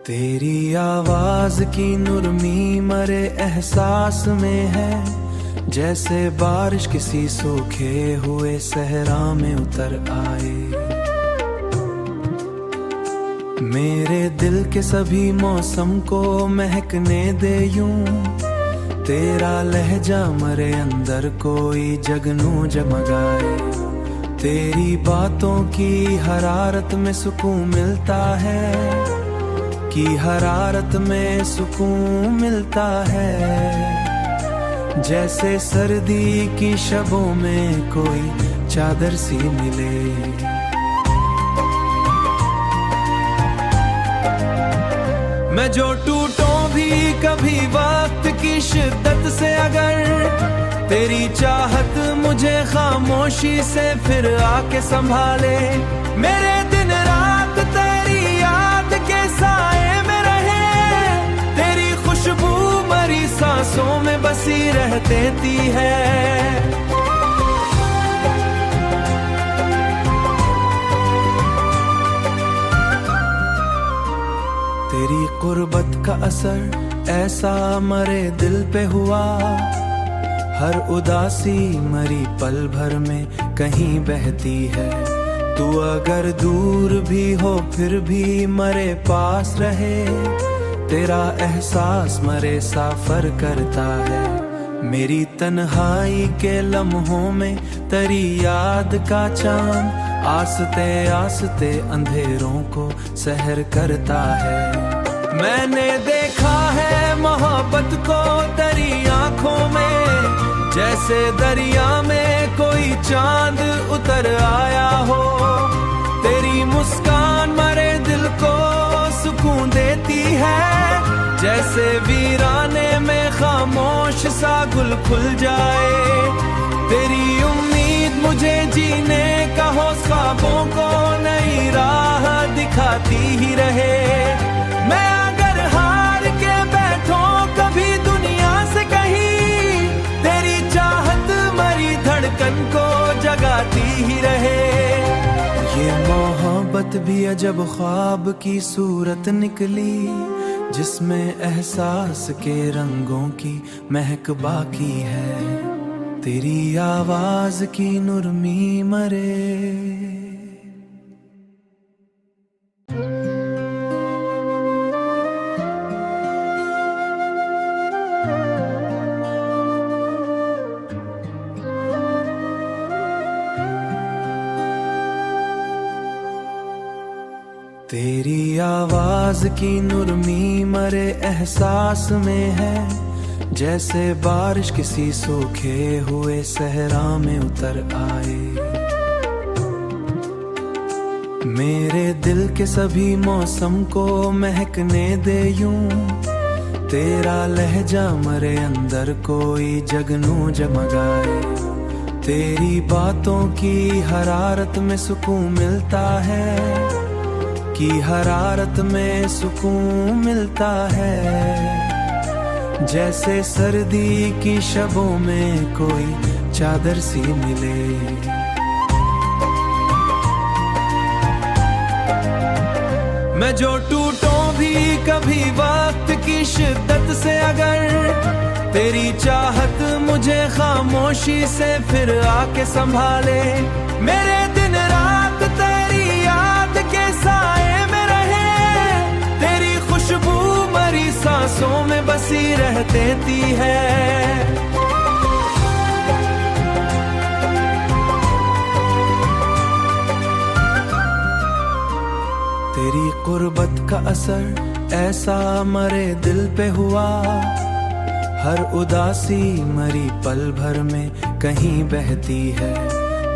तेरी आवाज की नुरमी मरे एहसास में है, जैसे बारिश किसी सूखे हुए सहरा में उतर आए। मेरे दिल के सभी मौसम को महकने दे यूं, तेरा लहजा मरे अंदर कोई जगनू जगमगाए। तेरी बातों की हरारत में सुकून मिलता है, की हरारत में सुकून मिलता है। जैसे सर्दी की शबों में कोई चादर सी मिले। मैं जो टूटूं भी कभी वक्त की शिद्दत से, अगर तेरी चाहत मुझे खामोशी से फिर आके संभाले। मेरे दिन रात तेरी याद के साए में रहे, तेरी खुशबू मरी सांसों में बसी रह देती है। तेरी कुर्बत का असर ऐसा मरे दिल पे हुआ, हर उदासी मरी पल भर में कहीं बहती है। तू अगर दूर भी हो फिर भी मरे पास रहे, तेरा एहसास मरे साफर करता है। मेरी तन्हाई के लम्हों में तेरी याद का चांद आस्ते आस्ते अंधेरों को सहर करता है। मैंने देखा है मोहब्बत को तेरी आंखों में, जैसे दरिया में कोई चांद उतर आया हो। तेरी मुस्कान मरे दिल को सुकून देती है, जैसे वीराने में खामोश सा गुल खुल जाए। तेरी उम्मीद मुझे जीने का हो, ख्वाबों को नई राह दिखाती ही रहे। मैं अगर हार के बैठूं कभी दुनिया से कहीं, तेरी चाहत मरी धड़कन को जगाती ही रहे। ये मोहब्बत भी अजब ख्वाब की सूरत निकली, जिसमें एहसास के रंगों की महक बाकी है। तेरी आवाज की नुरमी मरे। तेरी आवाज की नुरमी मरे एहसास में है, जैसे बारिश किसी सूखे हुए सहरा में उतर आए। मेरे दिल के सभी मौसम को महकने दे यूं, तेरा लहजा मरे अंदर कोई जगनू जगमगाए। तेरी बातों की हरारत में सुकून मिलता है, की हरारत में सुकून मिलता है। जैसे सर्दी की शबों में कोई चादर सी मिले। मैं जो टूटूं भी कभी वक्त की शिद्दत से, अगर तेरी चाहत मुझे खामोशी से फिर आके संभाले। मेरे दिन रात तेरी याद के साए में रहे, तेरी खुशबू मरी सांसों में बसी रह देती है। तेरी कुर्बत का असर ऐसा मरे दिल पे हुआ, हर उदासी मरी पल भर में कहीं बहती है।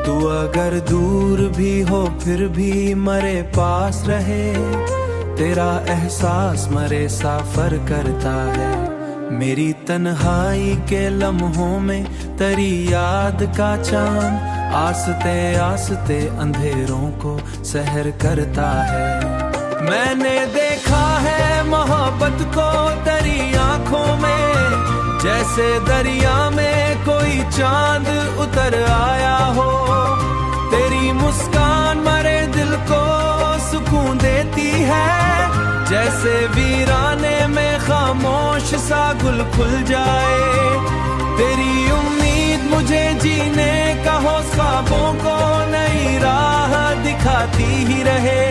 तू अगर दूर भी हो फिर भी मरे पास रहे, तेरा एहसास मरे साफर करता है। मेरी तन्हाई के लम्हों में तेरी याद का चांद आस्ते आस्ते अंधेरों को सहर करता है। मैंने देखा है मोहब्बत को तेरी आंखों में, जैसे दरिया में कोई चांद उतर आया हो। तेरी मुस्कान मरे दिल को सुकून देती है, जैसे वीराने में खामोश सा गुल खुल जाए। तेरी उम्मीद मुझे जीने का हो, ख्वाबों को नई राह दिखाती ही रहे।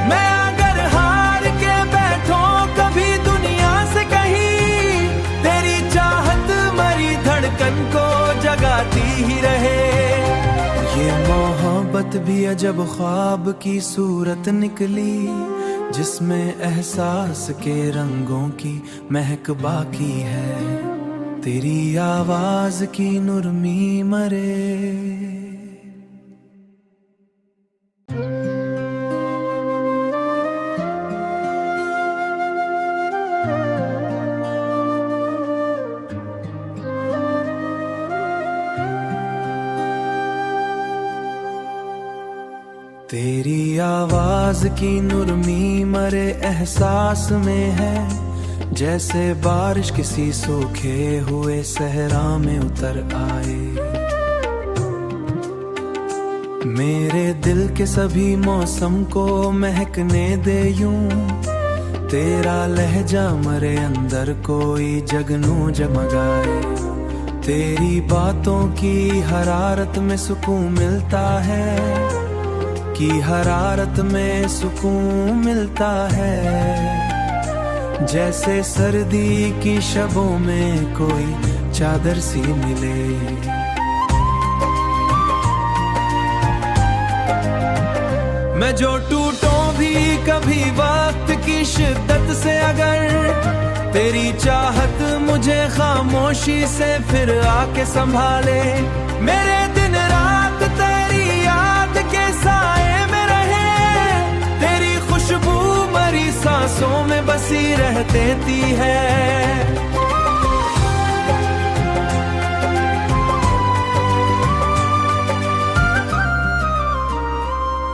मैं अगर हार के बैठूं कभी दुनिया से कहीं, तेरी चाहत मरी धड़कन को जगाती ही रहे। ये मोहब्बत भी अजब ख्वाब की सूरत निकली, जिसमें एहसास के रंगों की महक बाकी है। तेरी आवाज की नुरमी मरे। तेरी आवाज की नुरमी मरे एहसास में है, जैसे बारिश किसी सूखे हुए सहरा में उतर आए। मेरे दिल के सभी मौसम को महकने दे यूं, तेरा लहजा मरे अंदर कोई जगनू जमगाए। तेरी बातों की हरारत में सुकून मिलता है, की हरारत में सुकून मिलता है। जैसे सर्दी की शबों में कोई चादर सी मिले। मैं जो टूटूं भी कभी वक्त की शिद्दत से, अगर तेरी चाहत मुझे खामोशी से फिर आके संभाले। मेरे दिन रात तेरी याद के साए में रहे, तेरी खुशबू मरी सांसों में बसी रह देती है।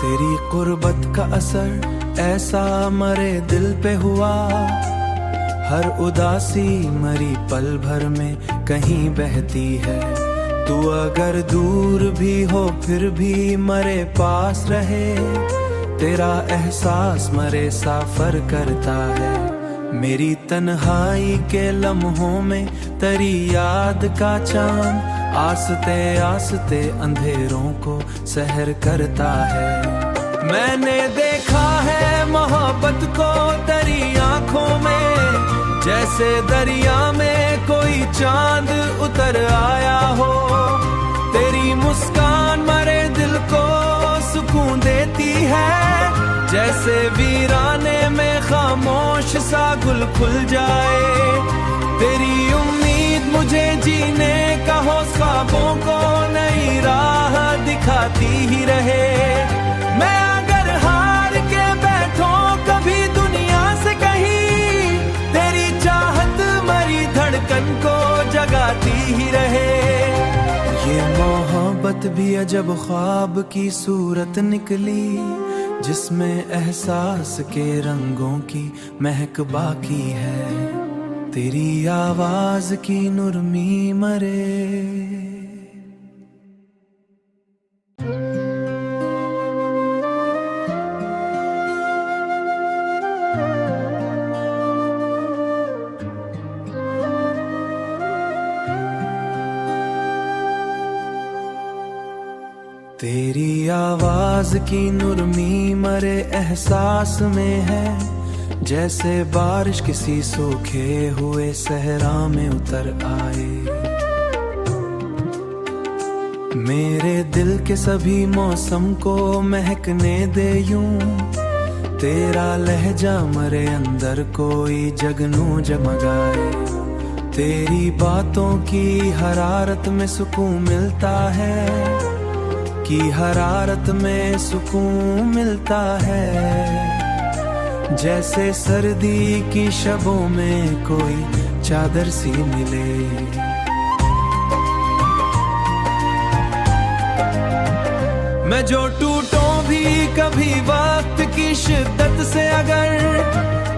तेरी कुर्बत का असर ऐसा मरे दिल पे हुआ, हर उदासी मरी पल भर में कहीं बहती है। तू अगर दूर भी हो फिर भी मरे पास रहे, तेरा एहसास मरे साफर करता है। मेरी तन्हाई के लम्हों में तेरी याद का चांद आस्ते आस्ते अंधेरों को सहर करता है। मैंने देखा है मोहब्बत को तेरी आंखों में, जैसे दरिया में कोई चांद उतर आया हो। तेरी मुस्कान मरे दिल को सुकून देती है, जैसे वीराने में खामोश सा गुल खुल जाए। तेरी उम्मीद मुझे जीने का हो, ख्वाबों को नई राह दिखाती ही रहे। मैं अगर हार के बैठूं कभी दुनिया से कहीं, तेरी चाहत मरी धड़कन को जगाती ही रहे। ये मोहब्बत भी अजब ख्वाब की सूरत निकली, जिसमें एहसास के रंगों की महक बाकी है। तेरी आवाज की नुरमी मरे। तेरी आवाज की नुरमी मरे एहसास में है, जैसे बारिश किसी सूखे हुए सहरा में उतर आए। मेरे दिल के सभी मौसम को महकने दे यूं, तेरा लहजा मरे अंदर कोई जगनू जमगाए। तेरी बातों की हरारत में सुकून मिलता है, की हरारत में सुकून मिलता है। जैसे सर्दी की शबों में कोई चादर सी मिले। मैं जो टूटूं भी कभी वक्त की शिद्दत से, अगर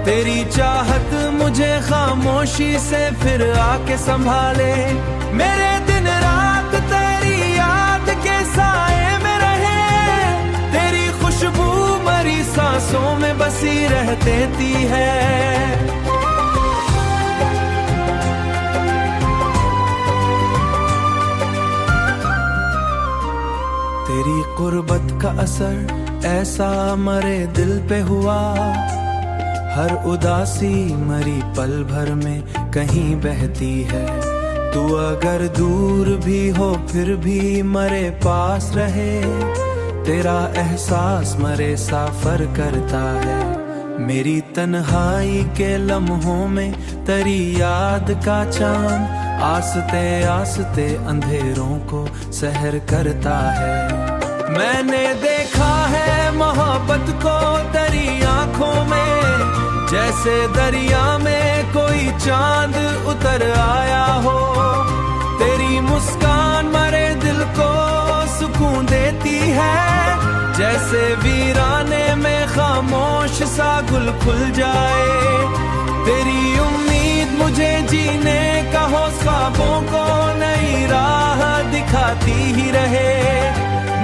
तेरी चाहत मुझे खामोशी से फिर आके संभाले। मेरे दिन रात तेरी याद के साए में रहे, तेरी खुशबू मरी सांसों में बसी रहती है। तेरी कुर्बत का असर ऐसा मरे दिल पे हुआ, हर उदासी मरी पल भर में कहीं बहती है। तू अगर दूर भी हो फिर भी मरे पास रहे, तेरा एहसास मरे साफर करता है। मेरी तन्हाई के लम्हों में तेरी याद का चांद आस्ते आस्ते अंधेरों को सहर करता है। मैंने देखा है मोहब्बत को तेरी आंखों में, जैसे दरिया में कोई चांद उतर आया हो। तेरी मुस्कान मरे दिल को सुकून देती है, जैसे वीराने में खामोश सा गुल खुल जाए। तेरी उम्मीद मुझे जीने का हौसला, ख्वाबों को नई राह दिखाती ही रहे।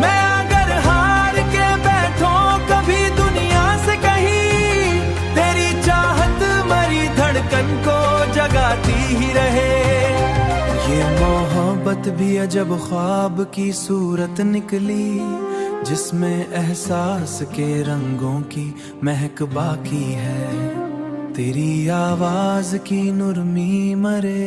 मैं अगर हार के बैठूं कभी दुनिया से कहीं, तेरी चाहत मरी धड़कन को जगाती ही रहे। ये मोहब्बत भी अजब ख्वाब की सूरत निकली, जिसमें एहसास के रंगों की महक बाकी है। तेरी आवाज की नुरमी मरे।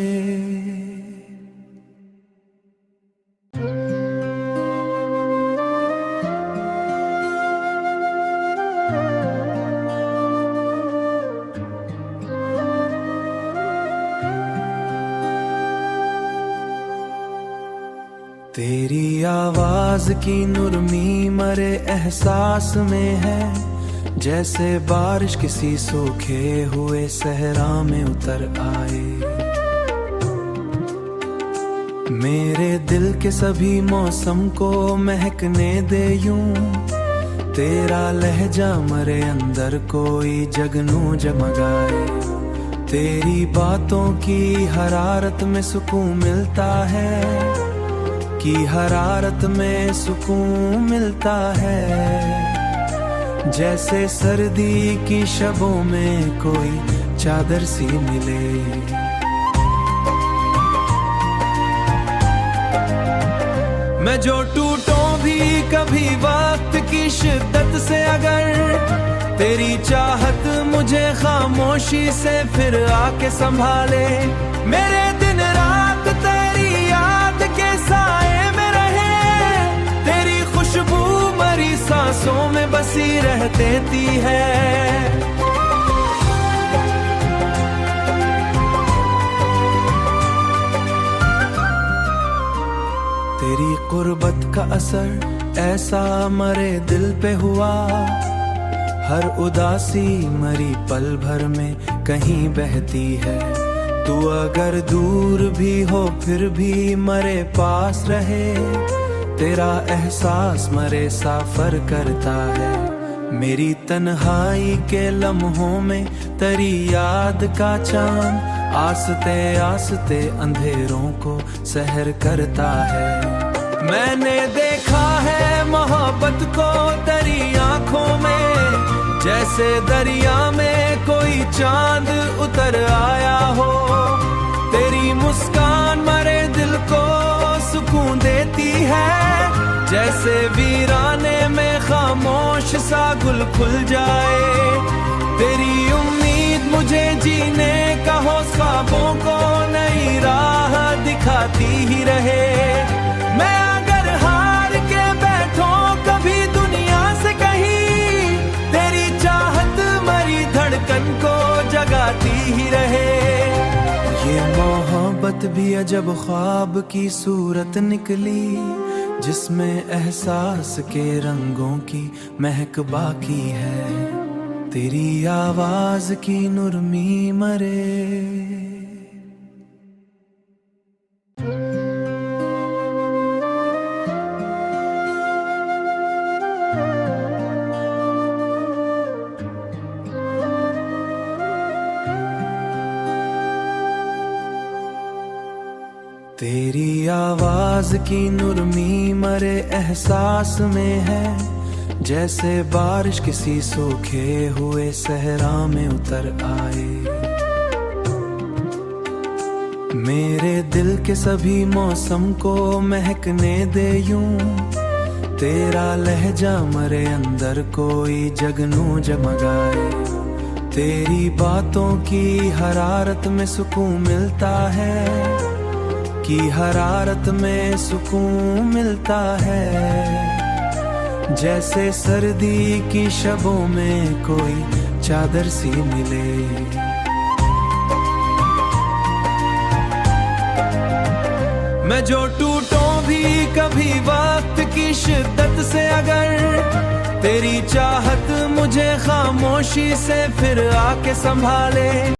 तेरी आवाज की नुरमी मरे एहसास में है, जैसे बारिश किसी सूखे हुए सहरा में उतर आए। मेरे दिल के सभी मौसम को महकने दे यूं, तेरा लहजा मरे अंदर कोई जगनू जगमगाए। तेरी बातों की हरारत में सुकून मिलता है, की हरारत में सुकून मिलता है। जैसे सर्दी की शबों में कोई चादर सी मिले। मैं जो टूटूं भी कभी वक्त की शिद्दत से, अगर तेरी चाहत मुझे खामोशी से फिर आके संभाले। मेरे दिन रात तेरी याद के साए में रहे, तेरी खुशबू मरी सांसों में बसी रहती है। तेरी कुर्बत का असर ऐसा मरे दिल पे हुआ, हर उदासी मरी पल भर में कहीं बहती है। तू अगर दूर भी हो फिर भी मरे पास रहे, तेरा एहसास मरे साफर करता है। मेरी तन्हाई के लम्हों में तेरी याद का चांद आस्ते आस्ते अंधेरों को सहर करता है। मैंने देखा है मोहब्बत को तेरी आंखों में, जैसे दरिया में कोई चांद उतर आया हो। तेरी मुस्कान मरे दिल को सुकून देती है, जैसे वीराने में खामोश सा गुल खुल जाए। तेरी उम्मीद मुझे जीने का हौसला, ख्वाबों को नई राह दिखाती ही रहे। मैं अगर हार के बैठूं कभी दुनिया से कहीं, तेरी चाहत मरी धड़कन को जगाती ही रहे। ये मोहब्बत भी अजब ख्वाब की सूरत निकली, जिसमें एहसास के रंगों की महक बाकी है। तेरी आवाज की नुरमी मरे। तेरी आवाज की नुरमी मरे एहसास में है, जैसे बारिश किसी सूखे हुए सहरा में उतर आए। मेरे दिल के सभी मौसम को महकने दे यूं, तेरा लहजा मरे अंदर कोई जगनू जगमगाए। तेरी बातों की हरारत में सुकून मिलता है, की हरारत में सुकून मिलता है। जैसे सर्दी की शबों में कोई चादर सी मिले। मैं जो टूटूं भी कभी वक्त की शिद्दत से, अगर तेरी चाहत मुझे खामोशी से फिर आके संभाले।